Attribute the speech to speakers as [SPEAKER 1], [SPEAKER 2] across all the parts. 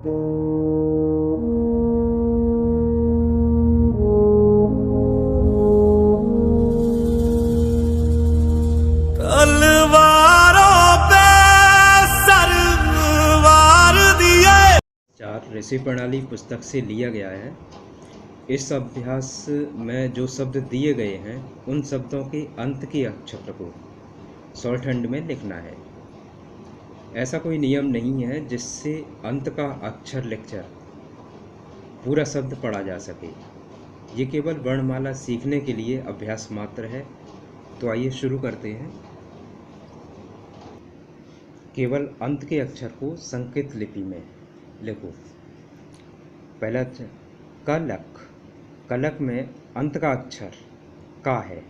[SPEAKER 1] तलवारों पे सरवार दिए।
[SPEAKER 2] चार ऋषि प्रणाली पुस्तक से लिया गया है। इस अभ्यास में जो शब्द दिए गए हैं उन शब्दों के अंत के अक्षर को शॉर्ट हैंड में लिखना है। ऐसा कोई नियम नहीं है जिससे अंत का अक्षर लिखकर पूरा शब्द पढ़ा जा सके। ये केवल वर्णमाला सीखने के लिए अभ्यास मात्र है। तो आइए शुरू करते हैं। केवल अंत के अक्षर को संकेत लिपि में लिखो। पहला अक्षर कलक। कलक में अंत का अक्षर का है,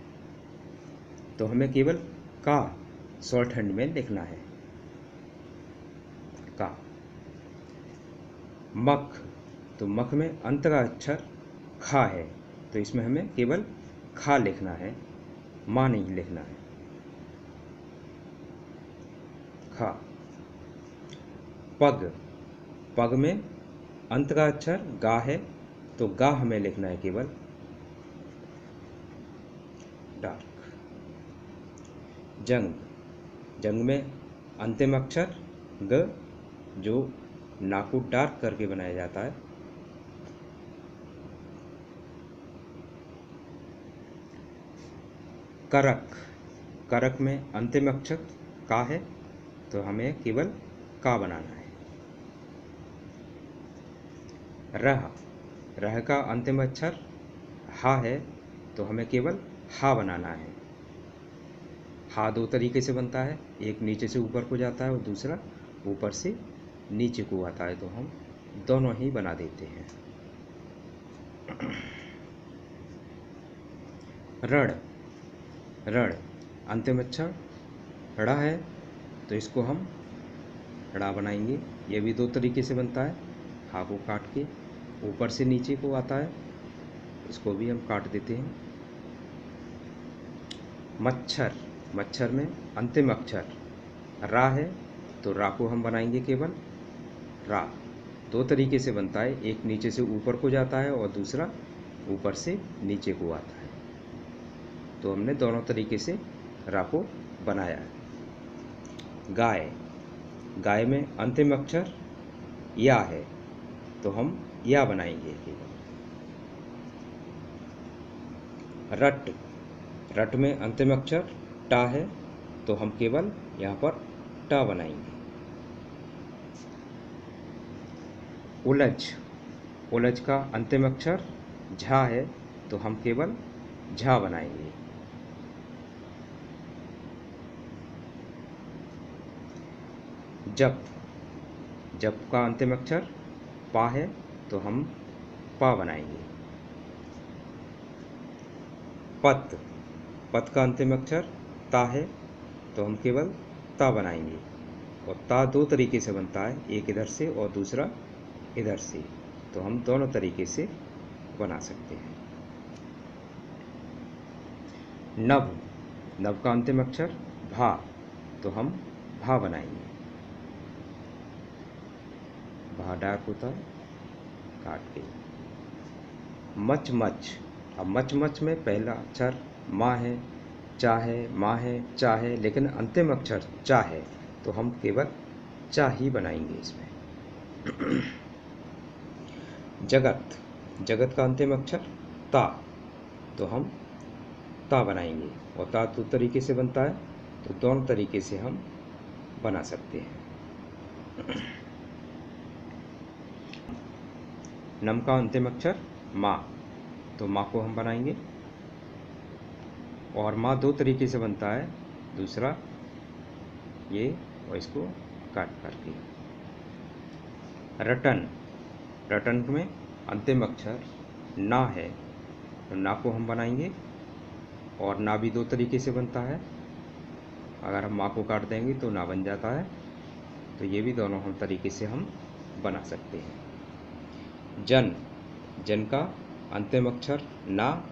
[SPEAKER 2] तो हमें केवल का शॉर्ट हैंड में लिखना है। का। मख, तो मख में अंत का अक्षर खा है, तो इसमें हमें केवल खा लिखना है, माँ नहीं लिखना है। खा। पग, पग में अंत का अक्षर गा है, तो गा हमें लिखना है केवल। डार्क। जंग, जंग में अंतिम अक्षर ग, जो ना को डार्क करके बनाया जाता है। करक, करक में अंतिम अक्षर का है, तो हमें केवल का बनाना है। रह, रह का अंतिम अक्षर हा है, तो हमें केवल हा बनाना है। हा दो तरीके से बनता है, एक नीचे से ऊपर को जाता है और दूसरा ऊपर से नीचे को आता है, तो हम दोनों ही बना देते हैं। रण, रण अंतिम अक्षर ड़ा है, तो इसको हम ड़ा बनाएंगे। ये भी दो तरीके से बनता है, हा को काट के ऊपर से नीचे को आता है, इसको भी हम काट देते हैं। मच्छर, मच्छर में अंतिम अक्षर रा है, तो रा को हम बनाएंगे केवल रा। दो तरीके से बनता है, एक नीचे से ऊपर को जाता है और दूसरा ऊपर से नीचे को आता है, तो हमने दोनों तरीके से रा को बनाया है। गाय, गाय में अंतिम अक्षर या है, तो हम या बनाएंगे केवल। रट, रट में अंतिम अक्षर टा है, तो हम केवल यहाँ पर टा बनाएंगे। उलझ, उलझ का अंतिम अक्षर झा है, तो हम केवल झा बनाएंगे। जप, जप का अंतिम अक्षर पा है, तो हम पा बनाएंगे। पत, पत का अंतिम अक्षर ता है, तो हम केवल ता बनाएंगे। और ता दो तरीके से बनता है, एक इधर से और दूसरा इधर से, तो हम दोनों तरीके से बना सकते हैं। नभ, नभ का अंतिम अक्षर भा, तो हम भा बनाएंगे। भा डार्क होता है, काट के। मच मच, अब मच मच में पहला अक्षर माँ है, चा है, माँ है, चा है, लेकिन अंतिम अक्षर चा है, तो हम केवल चा ही बनाएंगे इसमें। जगत, जगत का अंतिम अक्षर ता, तो हम ता बनाएंगे। और ता दो तरीके से बनता है, तो दोनों तरीके से हम बना सकते हैं। नम का अंतिम अक्षर माँ, तो माँ को हम बनाएंगे। और माँ दो तरीके से बनता है, दूसरा ये और इसको काट करके। रटन, रटन में अंतिम अक्षर ना है, तो ना को हम बनाएंगे। और ना भी दो तरीके से बनता है, अगर हम माँ को काट देंगे तो ना बन जाता है, तो ये भी दोनों हम तरीके से हम बना सकते हैं। जन, जन का अंतिम अक्षर ना,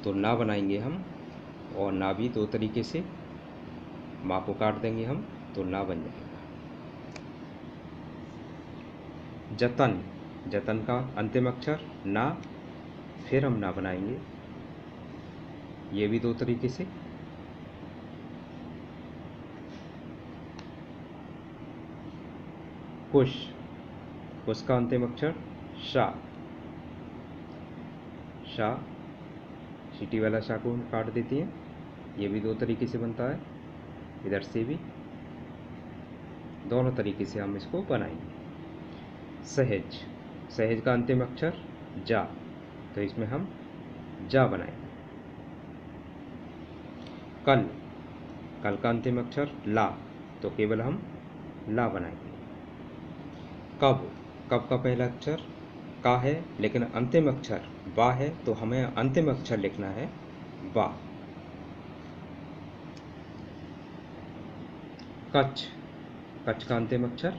[SPEAKER 2] तो ना बनाएंगे हम। और ना भी दो तरीके से, माँ को काट देंगे हम, तो ना बन जाएगा। जतन, जतन का अंतिम अक्षर ना, फिर हम ना बनाएंगे, ये भी दो तरीके से। कुश, कुश का अंतिम अक्षर शा, शा, सीटी वाला शा को हम काट देते हैं, ये भी दो तरीके से बनता है, इधर से भी, दोनों तरीके से हम इसको बनाएंगे। सहज, सहज का अंतिम अक्षर जा, तो इसमें हम जा बनाएंगे। कल, कल का अंतिम अक्षर ला, तो केवल हम ला बनाएंगे। कब, कब का पहला अक्षर का है, लेकिन अंतिम अक्षर बा है, तो हमें अंतिम अक्षर लिखना है बा। कच्छ, कच्छ का अंतिम अक्षर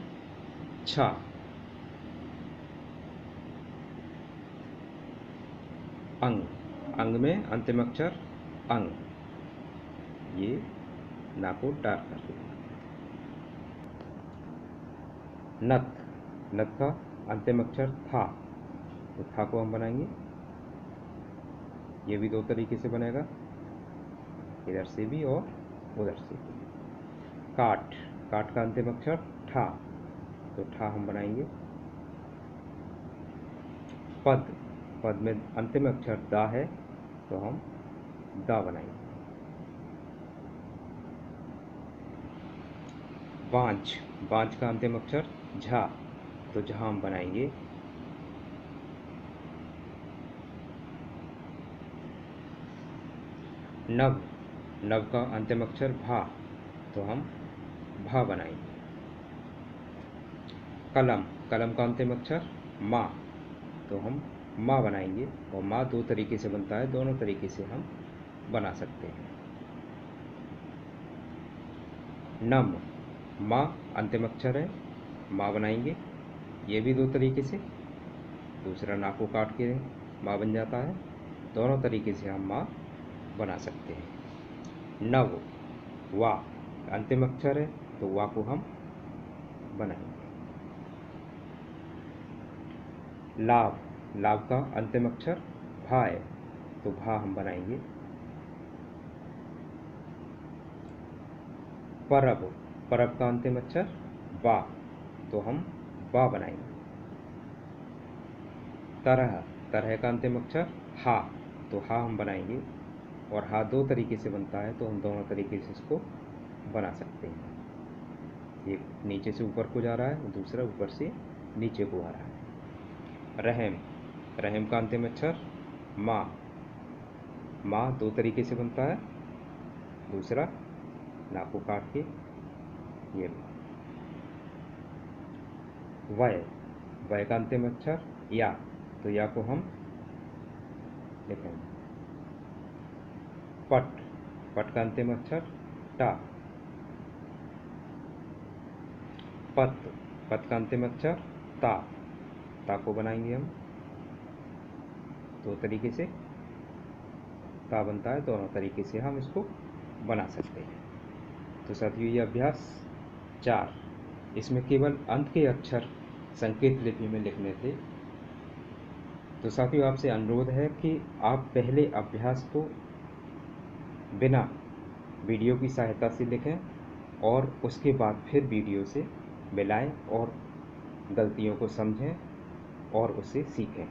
[SPEAKER 2] छा। अंग, अंग में अंतिम अक्षर अंग, ये ना को डार्क कर देंगे। नथ, नथ का अंतिम अक्षर था, तो था को हम बनाएंगे, ये भी दो तरीके से बनेगा, इधर से भी और उधर से भी। काट, काट का अंतिम अक्षर ठा, तो ठा हम बनाएंगे। पद, पद में अंतिम अक्षर दा है, तो हम दा बनाएंगे। बांझ, बांझ का अंतिम अक्षर झा, तो झा हम बनाएंगे। नभ, नभ का अंतिम अक्षर भा, तो हम भा बनाएंगे। कलम, कलम का अंतिम अक्षर माँ, तो हम माँ बनाएंगे, और माँ दो तरीके से बनता है, दोनों तरीके से हम बना सकते हैं। नम, माँ अंतिम अक्षर है, माँ बनाएंगे, ये भी दो तरीके से, दूसरा ना को काट के माँ बन जाता है, दोनों तरीके से हम माँ बना सकते हैं। नव, वा अंतिम अक्षर है, तो वा को हम बनाएंगे। लाभ, लाभ का अंतिम अक्षर भा है, तो भा हम बनाएंगे। परब, परब का अंतिम अक्षर बा, तो हम बा बनाएंगे। तरह, तरह का अंतिम अक्षर हा, तो हा हम बनाएंगे, और हा दो तरीके से बनता है, तो हम दोनों तरीके से इसको बना सकते हैं। एक नीचे से ऊपर को जा रहा है, दूसरा ऊपर से नीचे को आ रहा है। रहम, रहम का अंतिम अक्षर माँ, माँ दो तरीके से बनता है, दूसरा ना को काट के ये। वय, वय का अंतिम अक्षर या, तो या को हम लिखेंगे। पट, पट का अंतिम अक्षर टा। पत, पत का अंतिम अक्षर ता, ता को बनाएंगे हम दो तरीके से, ता बनता है, दोनों तरीके से हम इसको बना सकते हैं। तो साथियों ये अभ्यास 4, इसमें केवल अंत के अक्षर संकेत लिपि में लिखने थे। तो साथियों आपसे अनुरोध है कि आप पहले अभ्यास को बिना वीडियो की सहायता से लिखें, और उसके बाद फिर वीडियो से मिलाएं और गलतियों को समझें और उसे सीखें।